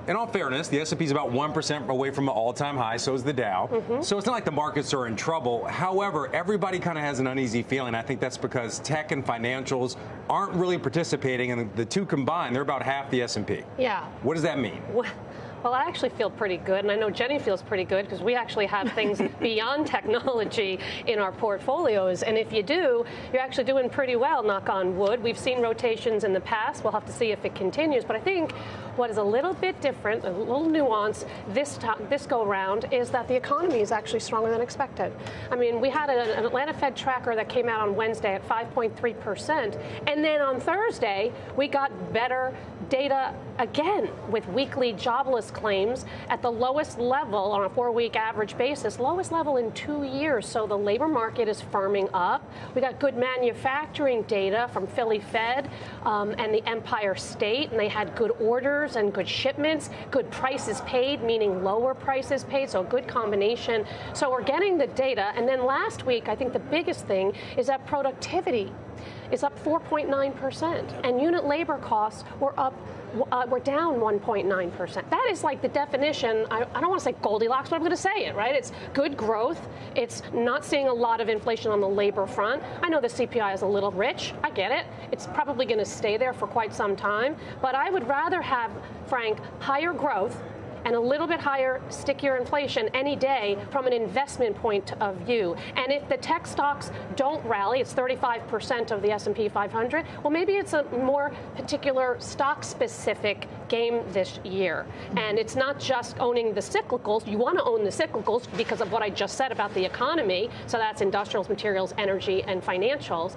in all fairness, the S&P is about 1% away from an all-time high, so is the Dow. So it's not like the markets are in trouble. However, everybody kind of has an uneasy feeling. I think that's because tech and financials aren't really participating, and the two combined, they're about half the S&P. Yeah. What does that mean? Well, I actually feel pretty good, and I know Jenny feels pretty good because we actually have things beyond technology in our portfolios. And if you do, you're actually doing pretty well, knock on wood. We've seen rotations in the past. We'll have to see if it continues. But I think what is a little bit different, a little nuance this go round, is that the economy is actually stronger than expected. I mean, we had an Atlanta Fed tracker that came out on Wednesday at 5.3%. And then on Thursday, we got better data again with weekly jobless claims at the lowest level on a 4-week average basis, lowest level in 2 years. So the labor market is firming up. We got good manufacturing data from Philly Fed and the Empire State, and they had good orders and good shipments, good prices paid, meaning lower prices paid, so a good combination. So we're getting the data. And then last week, I think the biggest thing is that productivity is up 4.9%, and unit labor costs were down 1.9%. That is like the definition. I don't want to say Goldilocks, but I'm going to say it, right? It's good growth. It's not seeing a lot of inflation on the labor front. I know the CPI is a little rich. I get it. It's probably going to stay there for quite some time. But I would rather have, Frank, higher growth and a little bit higher, stickier inflation any day from an investment point of view. And if the tech stocks don't rally, it's 35% of the S&P 500, well, maybe it's a more particular stock-specific game this year. And it's not just owning the cyclicals. You want to own the cyclicals because of what I just said about the economy. So that's industrials, materials, energy, and financials.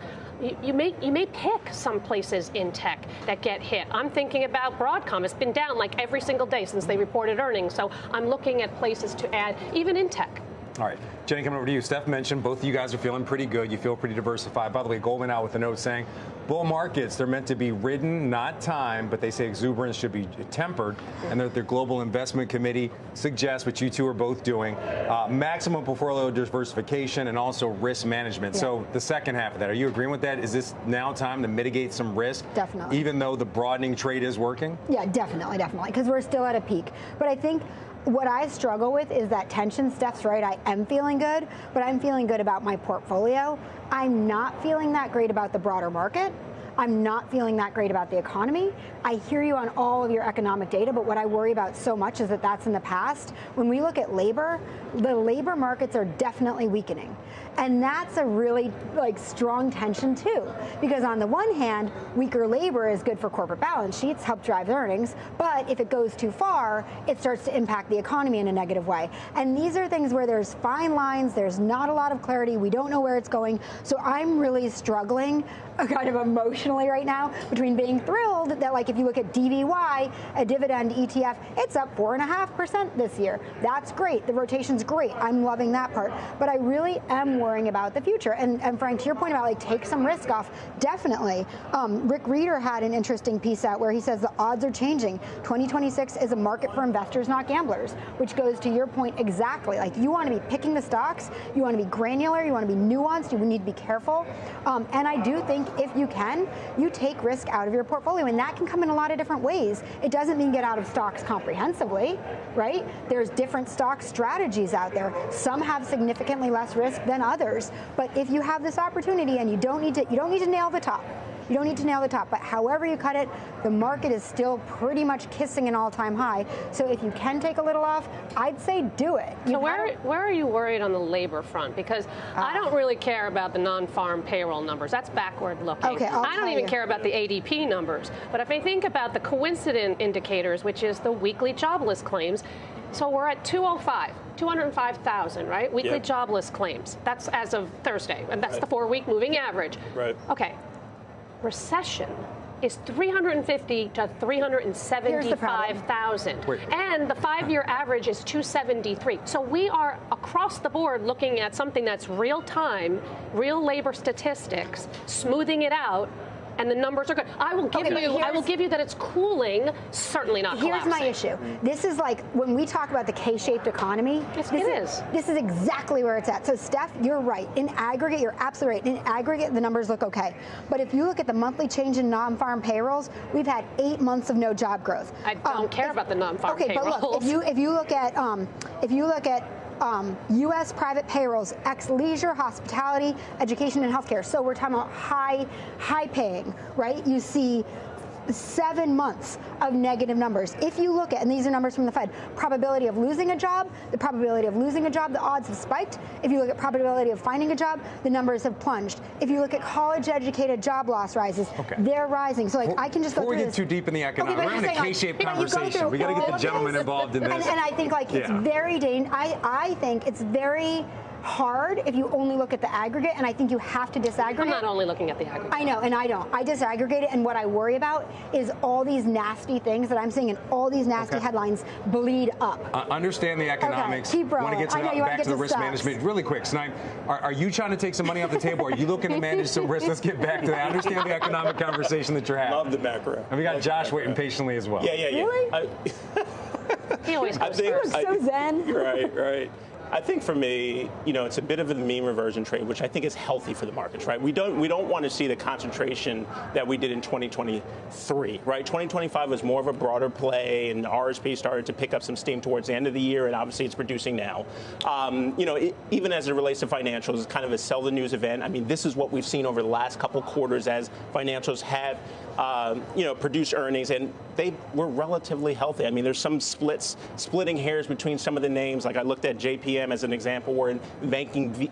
You may pick some places in tech that get hit. I'm thinking about Broadcom. It's been down like every single day since they reported earnings. So I'm looking at places to add, even in tech. All right, Jenny, coming over to you. Steph mentioned both of you guys are feeling pretty good. You feel pretty diversified. By the way, Goldman out with a note saying bull markets, they're meant to be ridden, not timed, but they say exuberance should be tempered, and their global investment committee suggests what you two are both doing, maximum portfolio diversification and also risk management. Yeah. So the second half of that, are you agreeing with that? Is this now time to mitigate some risk? Definitely. Even though the broadening trade is working? Yeah, definitely, because we're still at a peak. But I think what I struggle with is that tension. Steph's right. I am feeling good, but I'm feeling good about my portfolio. I'm not feeling that great about the broader market. I'm not feeling that great about the economy. I hear you on all of your economic data, but what I worry about so much is that that's in the past. When we look at labor, the labor markets are definitely weakening. And that's a really strong tension too, because on the one hand, weaker labor is good for corporate balance sheets, help drive earnings, but if it goes too far, it starts to impact the economy in a negative way. And these are things where there's fine lines, there's not a lot of clarity, we don't know where it's going. So I'm really struggling kind of emotionally right now between being thrilled that if you look at DVY, a dividend ETF, it's up 4.5% this year. That's great. The rotation's great. I'm loving that part. But I really am worrying about the future. And Frank, to your point about take some risk off, definitely. Rick Reeder had an interesting piece out where he says the odds are changing. 2026 is a market for investors, not gamblers, which goes to your point exactly. You want to be picking the stocks, you want to be granular, you want to be nuanced, you need to be careful. And I do think if you can, you take risk out of your portfolio, and that can come in a lot of different ways. It doesn't mean get out of stocks comprehensively, right? There's different stock strategies out there. Some have significantly less risk than others, but if you have this opportunity and you don't need to nail the top. You don't need to nail the top, but however you cut it, the market is still pretty much kissing an all-time high. So if you can take a little off, I'd say do it. So where are you worried on the labor front? Because I don't really care about the non-farm payroll numbers. That's backward looking. Okay, I don't even care about the ADP numbers. But if I think about the coincident indicators, which is the weekly jobless claims, so we're at 205,000, right? Weekly jobless claims. That's as of Thursday, and that's the 4-week moving average. Right. Okay. Recession is 350 to 375,000, and the 5-year average is 273. So we are across the board looking at something that's real time, real labor statistics, smoothing it out, and the numbers are good. I will give you that it's cooling, certainly not collapsing. Here's my issue. This is like when we talk about the K-shaped economy. This is exactly where it's at. So Steph, you're right. In aggregate, you're absolutely right. In aggregate, the numbers look okay. But if you look at the monthly change in non-farm payrolls, we've had 8 months of no job growth. I don't care about the non-farm payrolls. Okay, but look, if you look at U.S. private payrolls, ex-leisure, hospitality, education, and healthcare. So we're talking about high paying, right? You see 7 months of negative numbers. If you look at, and these are numbers from the Fed, probability of losing a job, the odds have spiked. If you look at probability of finding a job, the numbers have plunged. If you look at college-educated job loss rises, they're rising. So like, I can just go through this. Before we get too deep in the economics, we're having a K-shaped conversation. We got to get the gentleman involved in this. And I think like it's very dangerous. I think it's very hard if you only look at the aggregate, and I think you have to disaggregate. I'm not only looking at the aggregate. I know, and I don't. I disaggregate it, and what I worry about is all these nasty things that I'm seeing, and all these nasty headlines bleed up. Understand the economics. Okay, keep rolling. Want to get to back to the risk management really quick. Snipe, are you trying to take some money off the table? Are you looking to manage some risk? Let's get back to that. Understand the economic conversation that you're having. Love the macro. And we got Josh waiting patiently as well. Yeah. Really? He always goes first. So zen. Right. I think for me, it's a bit of a mean reversion trade, which I think is healthy for the markets, right? We don't want to see the concentration that we did in 2023, right? 2025 was more of a broader play, and RSP started to pick up some steam towards the end of the year, and obviously it's producing now. Even as it relates to financials, it's kind of a sell the news event. I mean, this is what we've seen over the last couple quarters as financials have, produced earnings, and they were relatively healthy. I mean, there's some splitting hairs between some of the names. Like I looked at JPM as an example, where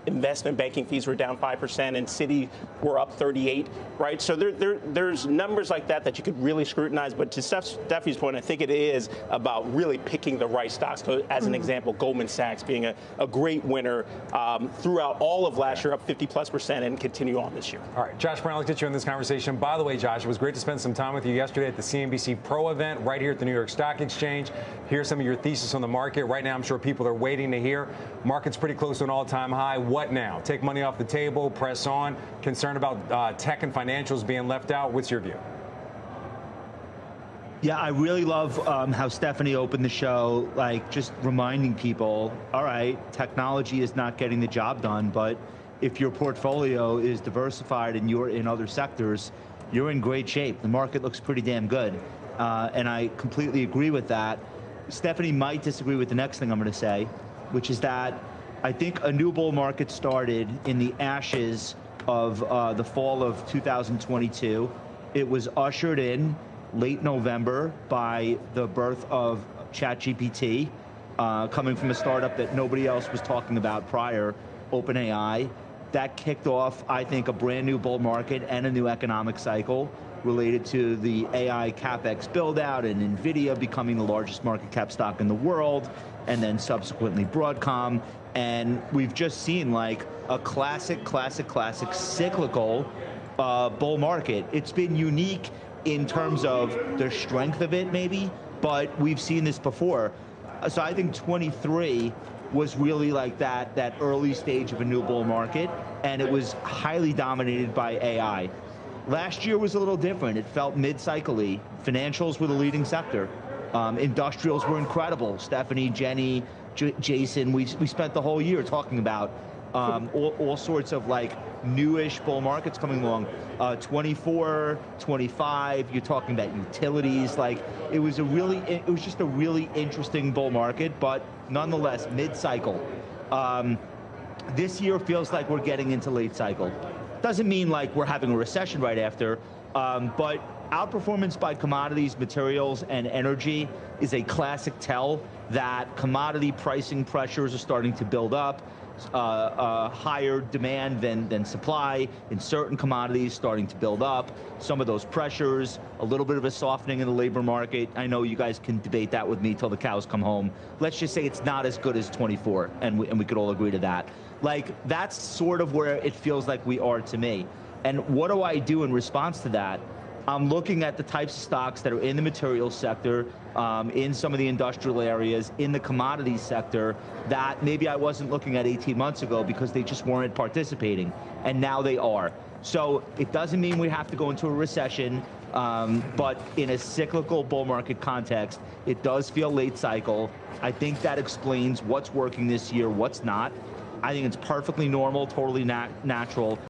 investment banking fees were down 5% and Citi were up 38%, right? So there's numbers like that you could really scrutinize. But to Steffi's point, I think it is about really picking the right stocks. So as an example, Goldman Sachs being a great winner throughout all of last year, up 50+%, and continue on this year. All right, Josh Brown, let's get you in this conversation. By the way, Josh, it was great to spend some time with you yesterday at the CNBC Pro event right here at the New York Stock Exchange. Hear some of your thesis on the market. Right now, I'm sure people are waiting to hear. Market's pretty close to an all-time high. What now? Take money off the table, press on. Concerned about tech and financials being left out. What's your view? Yeah, I really love how Stephanie opened the show, like just reminding people, all right, technology is not getting the job done, but if your portfolio is diversified and you're in other sectors, you're in great shape. The market looks pretty damn good. And I completely agree with that. Stephanie might disagree with the next thing I'm going to say, which is that I think a new bull market started in the ashes of the fall of 2022. It was ushered in late November by the birth of ChatGPT, coming from a startup that nobody else was talking about prior, OpenAI. That kicked off, I think, a brand new bull market and a new economic cycle related to the AI CapEx build out and NVIDIA becoming the largest market cap stock in the world, and then subsequently Broadcom. And we've just seen like a classic cyclical bull market. It's been unique in terms of the strength of it maybe, but we've seen this before. So I think 23 was really like that early stage of a new bull market, and it was highly dominated by AI. Last year was a little different. It felt mid-cycle-y. Financials were the leading sector. Industrials were incredible. Stephanie, Jenny, Jason, we spent the whole year talking about all sorts of like newish bull markets coming along. 24, 25, you're talking about utilities. Like it was just a really interesting bull market, but nonetheless mid-cycle. This year feels like we're getting into late cycle. Doesn't mean like we're having a recession right after, but outperformance by commodities, materials, and energy is a classic tell that commodity pricing pressures are starting to build up. Higher demand than supply in certain commodities starting to build up. Some of those pressures, a little bit of a softening in the labor market. I know you guys can debate that with me till the cows come home. Let's just say it's not as good as 24, and we could all agree to that. Like, that's sort of where it feels like we are to me. And what do I do in response to that? I'm looking at the types of stocks that are in the materials sector, in some of the industrial areas, in the commodities sector, that maybe I wasn't looking at 18 months ago because they just weren't participating, and now they are. So it doesn't mean we have to go into a recession, but in a cyclical bull market context, it does feel late cycle. I think that explains what's working this year, what's not. I think it's perfectly normal, totally natural